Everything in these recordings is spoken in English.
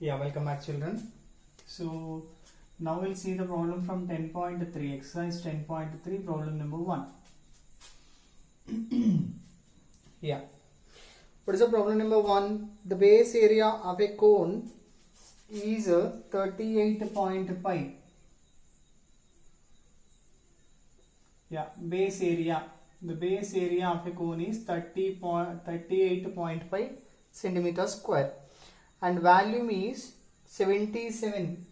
Yeah, welcome back children. So now we'll see the problem from 10.3, exercise 10.3, problem number 1. Yeah. What is the problem number 1? The base area of a cone is 38.5. Yeah, base area. The base area of a cone is 38.5 centimeters square. And volume is 77.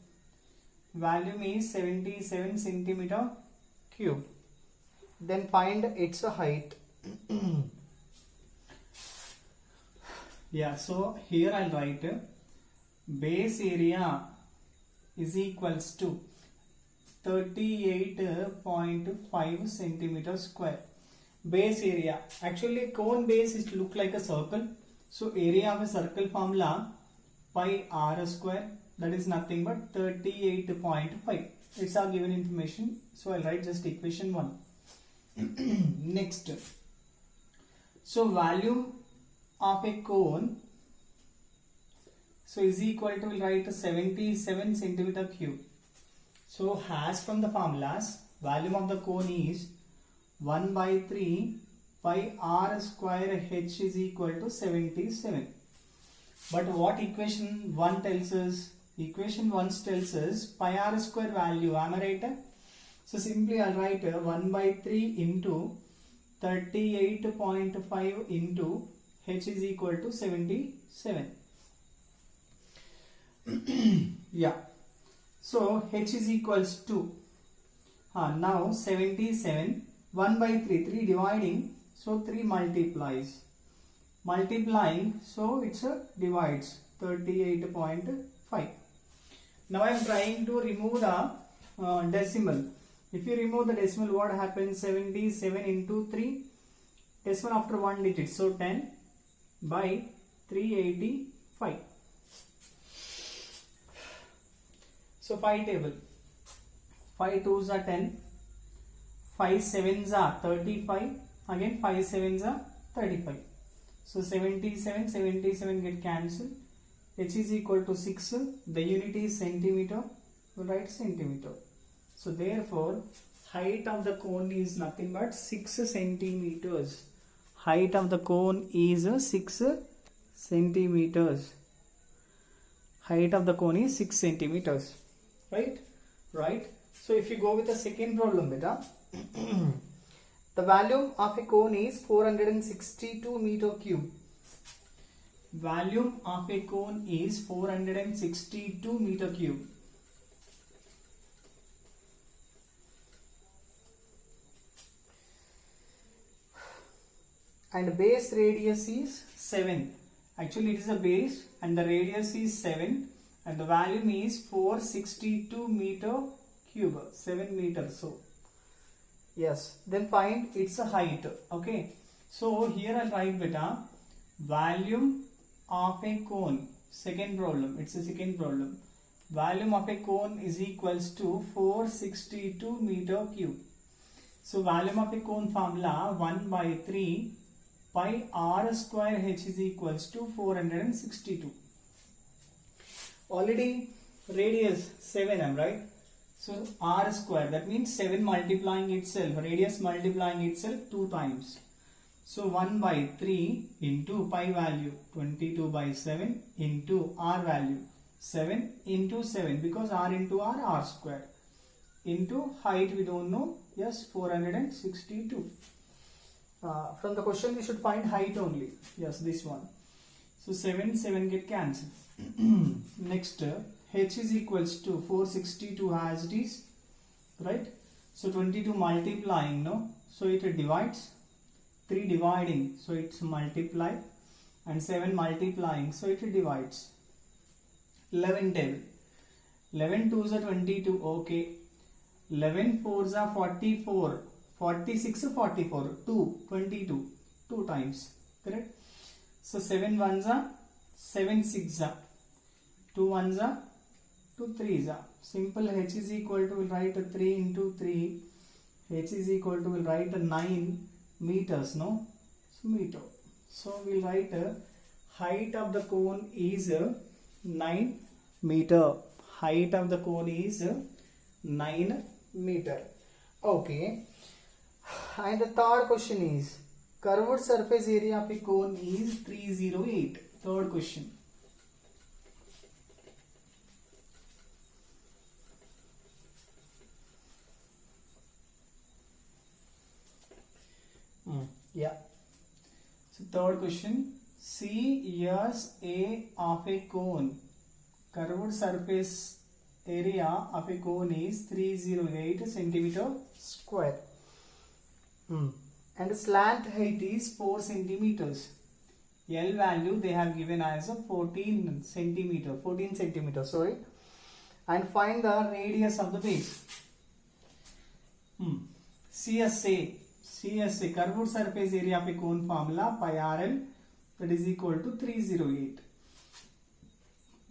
Volume is 77 centimeter cube. Then find its height. Yeah, so here I'll write base area is equals to 38.5 centimeter square. Base area. Actually, cone base is look like a circle. So area of a circle formula pi r square, that is nothing but 38.5. It's our given information. So I'll write just equation 1. Next. So volume of a cone, so is equal to, we'll write 77 centimeter cube. So as from the formulas, volume of the cone is 1 by 3 pi r square h is equal to 77. But what equation 1 tells us? Equation 1 tells us pi r square value. Am I right? So simply I'll write 1 by 3 into 38.5 into h is equal to 77. Yeah. So h is equals to now 77, 1 by 3, 3 dividing, so 3 multiplying, so it's divides 38.5. Now I am trying to remove the decimal. If you remove the decimal, what happens? 77 into 3, decimal after 1 digit, so 10 by 385. So 5 table, 5 2s are 10, 5 7s are 35, again 5 7s are 35. So 77, 77 get cancelled. H is equal to 6. The unit is centimeter. We write centimeter. So therefore, height of the cone is nothing but 6 centimeters. Height of the cone is 6 centimeters. Height of the cone is 6 centimeters. Right? Right. So if you go with the second problem, beta. The volume of a cone is 462 meter cube. Volume of a cone is 462 meter cube. And base radius is 7. Actually it is a base and the radius is 7 and the volume is 462 meter cube. 7 meters. So yes, then find its height. Okay, so here I'll write beta volume of a cone. Second problem, it's a second problem. Volume of a cone is equals to 462 meter cube. So volume of a cone formula 1 by 3 pi r square h is equals to 462. Already radius 7, am right? So r square, that means 7 multiplying itself, radius multiplying itself 2 times. So 1 by 3 into pi value 22 by 7 into r value 7 into 7, because r into r square, into height we don't know, yes, 462. From the question we should find height only, yes, this one. So 7 get cancelled. Next, h is equals to 462 as it is, right? So 22 multiplying, no? So it divides, 3 dividing, so it's multiply, and 7 multiplying, so it divides. 11 table, 11 2s are 22, okay. 11 4s are 44, 46 44, 2, 22, 2 times, correct? So 7 1s are 7 6s are 2 1s are 2 3s are. Simple, h is equal to, we'll write 3 into 3, h is equal to, we'll write 9 meters, no? So meter. So we'll write height of the cone is 9 meter. Height of the cone is 9 meter. Okay. And the third question is, curved surface area of a cone is 308. Third question. Yeah. So third question, CSA of a cone, curved surface area of a cone is 308 centimeter square. And slant height is 4 centimeters. L value they have given as a 14 centimeter, sorry. And find the radius of the base. CSA, curved surface area of a cone formula, pi RL, that is equal to 308.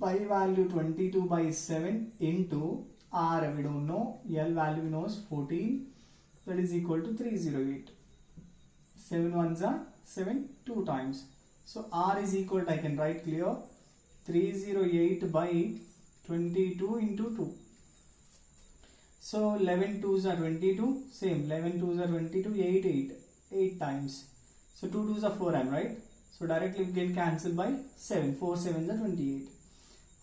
Pi value 22 by 7 into R we don't know, L value we know is 14, that is equal to 308. 7 ones are 7 2 times. So R is equal to, I can write clear, 308 by 22 into 2. So 11 2s are 22, same 11 2s are 22, 8 times. So 2 2s are 4, am right? So directly we can cancel by 7, 4 7s are 28.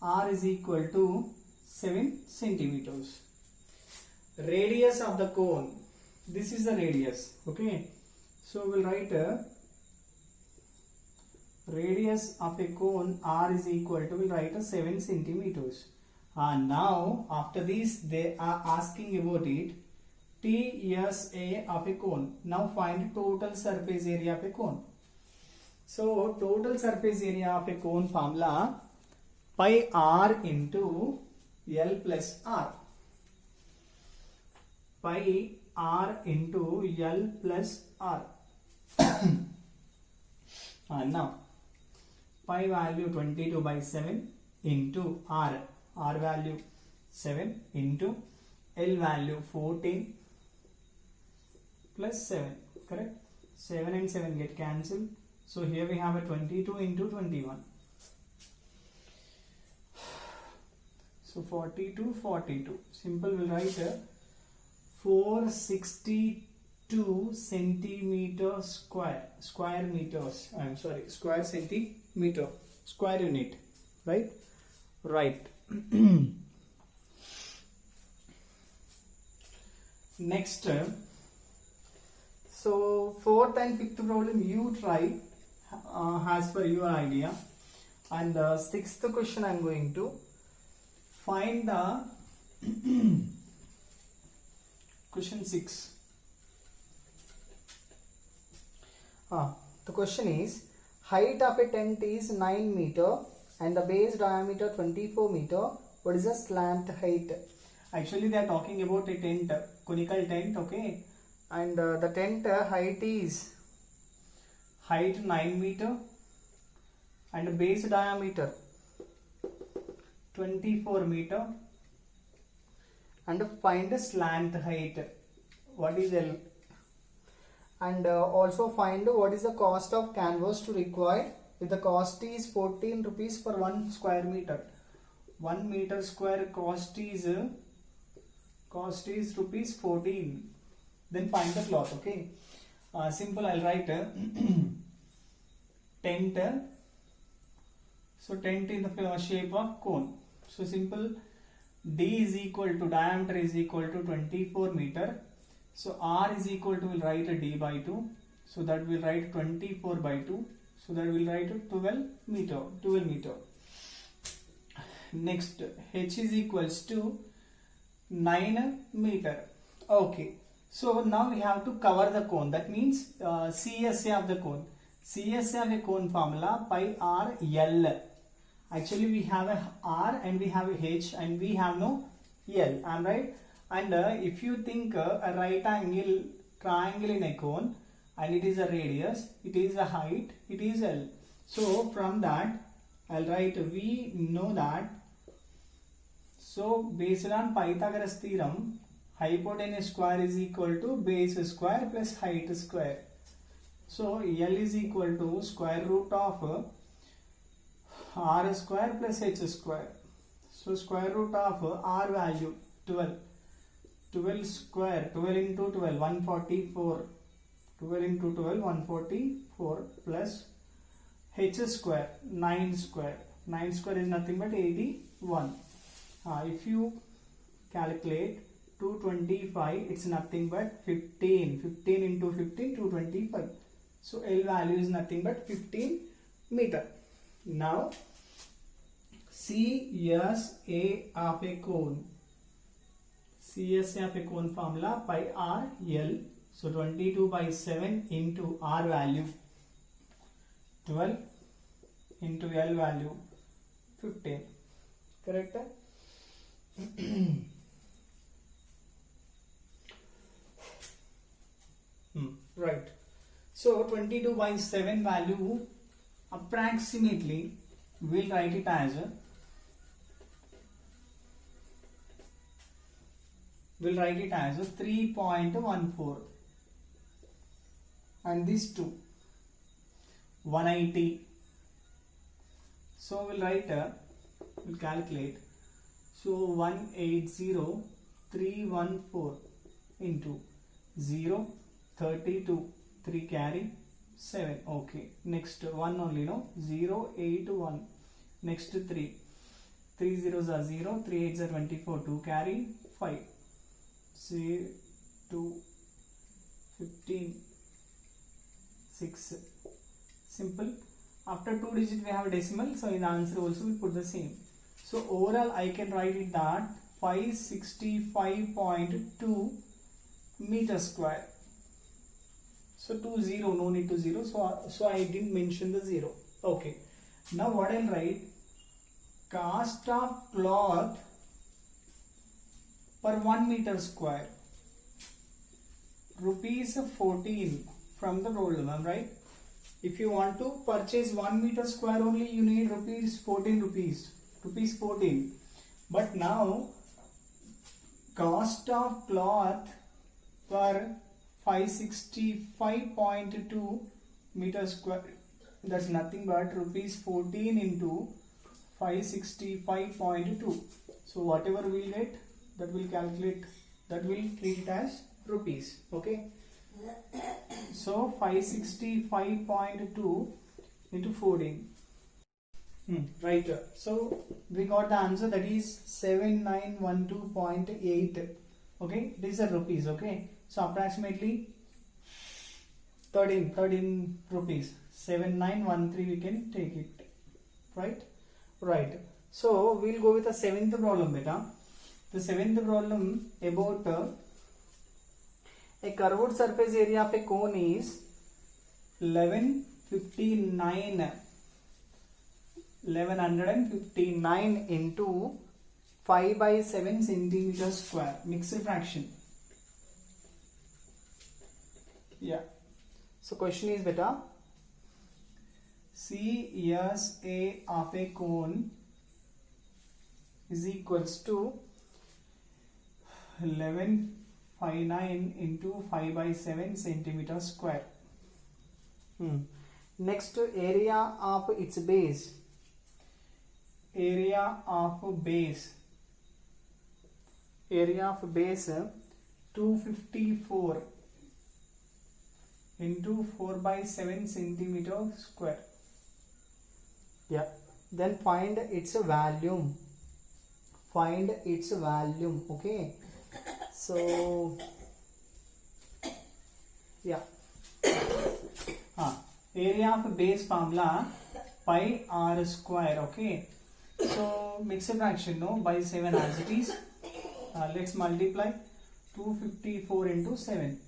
R is equal to 7 centimeters. Radius of the cone, this is the radius, okay? So we'll write radius of a cone R is equal to, we'll write 7 centimeters. Now after this they are asking about it, TSA of a cone. Now find total surface area of a cone. So total surface area of a cone formula, pi R into L plus R. Pi R into L plus R. Now pi value 22 by 7 into R. R value 7 into L value 14 plus 7, correct? 7 and 7 get cancelled. So here we have a 22 into 21. So 42. Simple, we'll write 462 centimeter square centimeter, square unit, right? Right. Next, so fourth and fifth problem you try as per your idea, and the sixth question I am going to find the question 6. The question is, height of a tent is 9 meter and the base diameter 24 meter. What is the slant height? Actually they are talking about a tent, conical tent, okay? And the tent height is 9 meter and base diameter 24 meter, and find the slant height. What is L? And also find what is the cost of canvas to require. If the cost is 14 rupees per 1 square meter, 1 meter square cost is rupees 14, then find the cloth, okay? Simple, I'll write tent. So tent in the shape of cone. So simple, D is equal to, diameter is equal to 24 meter. So R is equal to, we'll write a D by 2. So that we'll write 24 by 2. So that we'll write 12 meter. Next, H is equals to 9 meter. Okay. So now we have to cover the cone. That means CSA of the cone. CSA of a cone formula, pi R L. Actually we have a R and we have a H and we have no L. Am right? And if you think a right angle triangle in a cone, and it is a radius, it is a height, it is L. So from that I'll write, we know that, so based on Pythagoras theorem, hypotenuse square is equal to base square plus height square. So L is equal to square root of R square plus H square. So square root of r value 12. 12 square, 12 into 12, 144. 12 into 12, 144 plus h square, 9 square. 9 square is nothing but 81. If you calculate 225, it's nothing but 15. 15 into 15, 225. So L value is nothing but 15 meter. Now CSA of a cone. CSA of a cone formula pi r L. So 22 by 7 into r value 12 into L value 15. Correct? Right. So 22 by 7 value approximately we'll write it as 3.14, and this 2 180. So we'll calculate. So 180,314 into 0, 32, 3 carry 7. Okay, next one only, no, 081. Next 3 zeros are 0, 3 8s are 24, 2 carry 5, 0, 2, 15, 6. Simple. After 2 digit we have a decimal, so in the answer also we put the same. So overall I can write it that 565.2 meter square. So 20, no need to 0, so I didn't mention the 0. Okay, now what I'll write, cost of cloth per 1 meter square, rupees 14 from the roll number, right? If you want to purchase 1 meter square only, you need rupees 14. But now cost of cloth per 565.2 meter square, that's nothing but rupees 14 into 565.2. So whatever we get, that will calculate, that will treat it as rupees. Okay, so 565.2 into 14. Right. So we got the answer, that is 7912.8. Okay, these are rupees. Okay, so approximately 13 rupees. 7913 we can take it. Right. So we'll go with the 7th problem, beta. The 7th problem about a curved surface area of a cone is 1159 into 5 by 7 centimeter square, mixed fraction. Yeah. So question is beta, CSA of a cone is equals to 1159 into 5 by 7 centimeter square. Next, area of its base. Area of base 254 into 4 by 7 centimeter square. Yeah. Then find its volume. Okay. So yeah. Area of base formula pi r square. Okay. So mixed fraction, no, by 7 as it is. Let's multiply 254 into 7.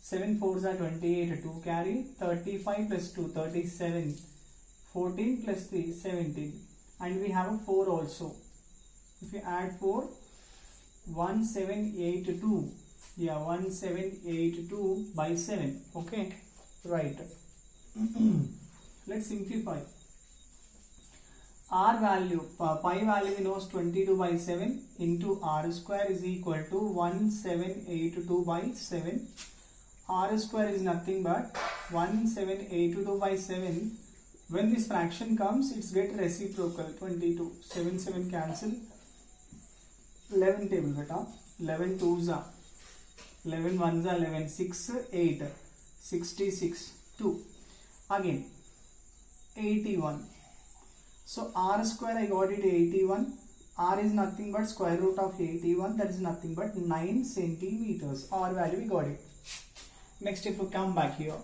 7 4s are 28, 2 carry, 35 plus 2, 37, 14 plus 3, 17, and we have a 4 also. If you add 4, 1782. Yeah, 1782 by 7. Okay, right. Let's simplify. R value, pi value we know is 22 by 7 into r square is equal to 1782 by 7. R square is nothing but 1782 by 7. When this fraction comes, it's get reciprocal, 22. 7 7 cancel, 11 table beta. 11 twos are 11 ones are 11, 6, 8, 66, 2. Again 81. So r square I got it 81. R is nothing but square root of 81, that is nothing but 9 centimeters. R value we got it. Next if we come back here,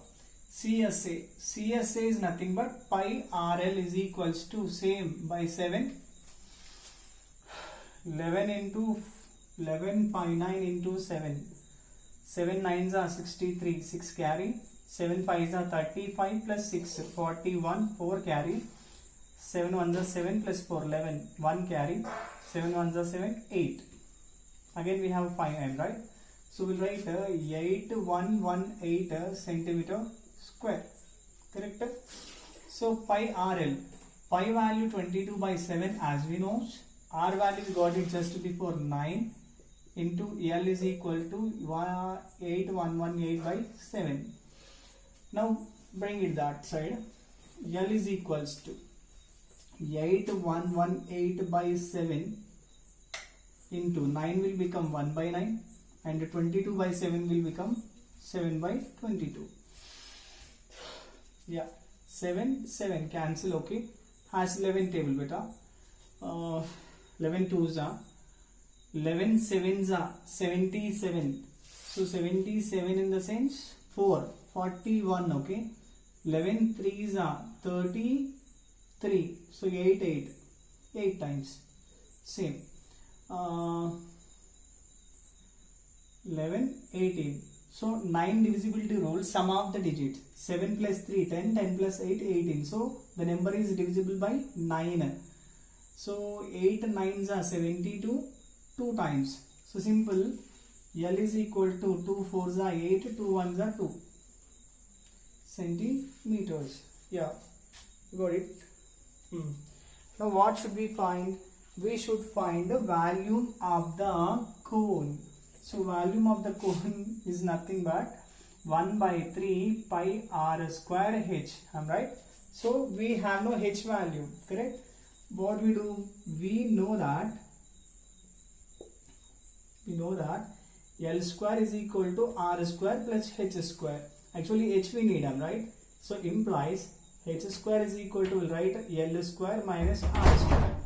CSA. CSA is nothing but pi RL is equals to same by 7. 11 into 11 pi 9 into 7. 7 nines are 63, 6 carry. 7 5s are 35 plus 6, 41, 4 carry. 7 ones are 7 plus 4, 11, 1 carry. 7 ones are 7, 8. Again we have 5m, right? So we'll write 8118 centimeter square. Correct? So pi RL. Pi value 22 by 7 as we know. R value we got it just before 9 into L is equal to 8118 by 7. Now bring it that side. L is equals to 8118 by 7 into 9 will become 1 by 9 and 22 by 7 will become 7 by 22. Yeah, 7 cancel. Okay, has 11 table beta. 11 twos are 11 sevens are 77. So 77 in the sense 4, 41. Okay, 11 threes are 33. So 8 times. Same. 11, 18. So 9 divisibility rule, sum of the digits. 7 plus 3, 10, 10 plus 8, 18. So the number is divisible by 9. So 8 nines are 72, 2 times. So simple, L is equal to 2 fours are 8, 2 ones are 2 centimeters. Yeah, got it. Now what should we find? We should find the volume of the cone. So volume of the cone is nothing but 1 by 3 pi r square h. Am right? So we have no h value, correct? What we do? We know that L square is equal to r square plus h square. Actually h we need, am right? So implies h square is equal to, we'll write L square minus r square.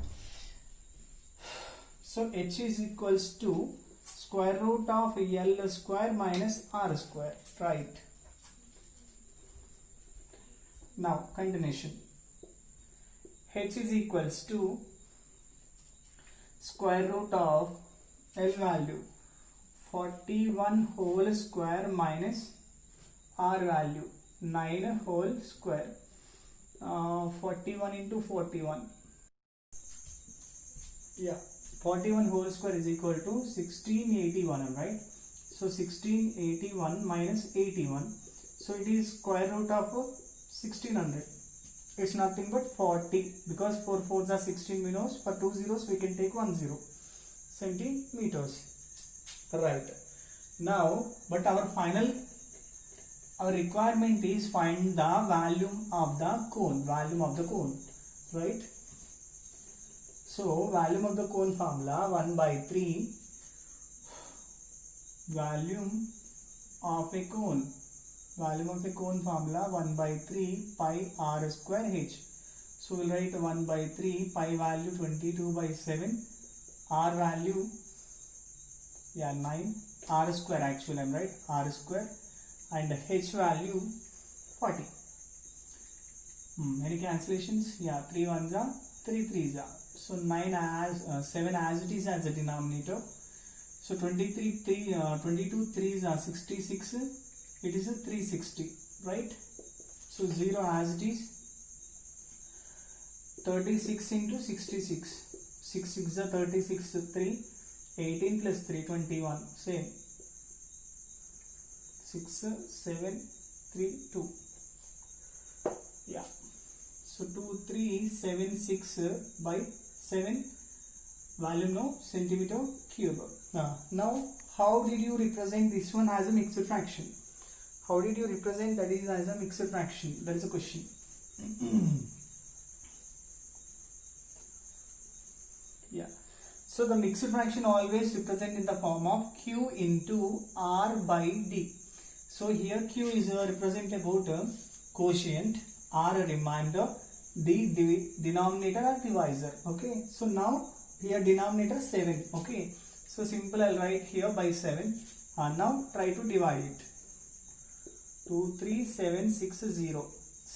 So h is equals to square root of L square minus r square, right? Now continuation. H is equals to square root of L value 41 whole square minus r value 9 whole square. 41 into 41. Yeah, 41 whole square is equal to 1681, right? So 1681 minus 81. So it is square root of 1600. It's nothing but 40, because 4 fours are 16 minutes. For 2 zeros we can take 1 0 centimeters. Right. Now, but our requirement is find the volume of the cone. Right? So volume of the cone formula 1 by 3 volume of a cone. Volume of the cone formula 1 by 3 pi r square h. So we'll write 1 by 3 pi value 22 by 7, r value 9, r square actually, I'm right, r square, and h value 40. Any cancellations? Yeah, 3 ones are 3 threes are. So 7 as it is as a denominator. So 22 threes are 66. It is a 360, right? So 0 as it is. 36 into 66. 6 6 are 36, 3. 18 plus 3, 21. Same. 6, 7, 3, 2. Yeah. So 2, 3, 7, 6 by 7. Volume no centimeter cube. Now, how did you represent this one as a mixed fraction? How did you represent that is as a mixed fraction? That is a question. Yeah. So the mixed fraction always represent in the form of q into r by d. So here q is represent about quotient, r a remainder, d denominator or divisor. Okay, so now here denominator 7. Okay, so simple, I'll write here by 7 and now try to divide it. 2 3 7 6 0,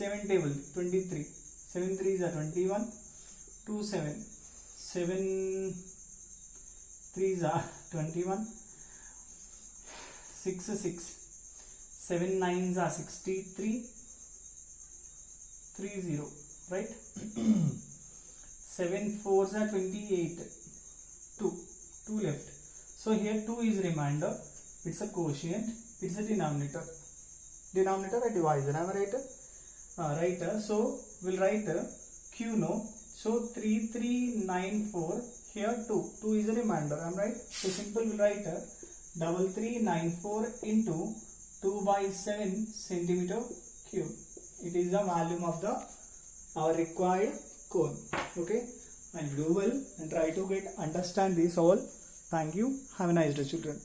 7 table 23, 7 3s are 21, 2 7, 7 3s are 21, 6 6, 7 9s are 63, 3 0, right? 7 4s are 28, 2 left. So here 2 is remainder, it's a quotient, it's a denominator or divisor. Am I right? Right. So we'll write q no. So 3394, here 2 is a remainder. Am I right? So simple, we'll write 3394 into 2 by 7 centimeter cube. It is the volume of our required cone. Okay, and do well and try to understand this all. Thank you. Have a nice day, children.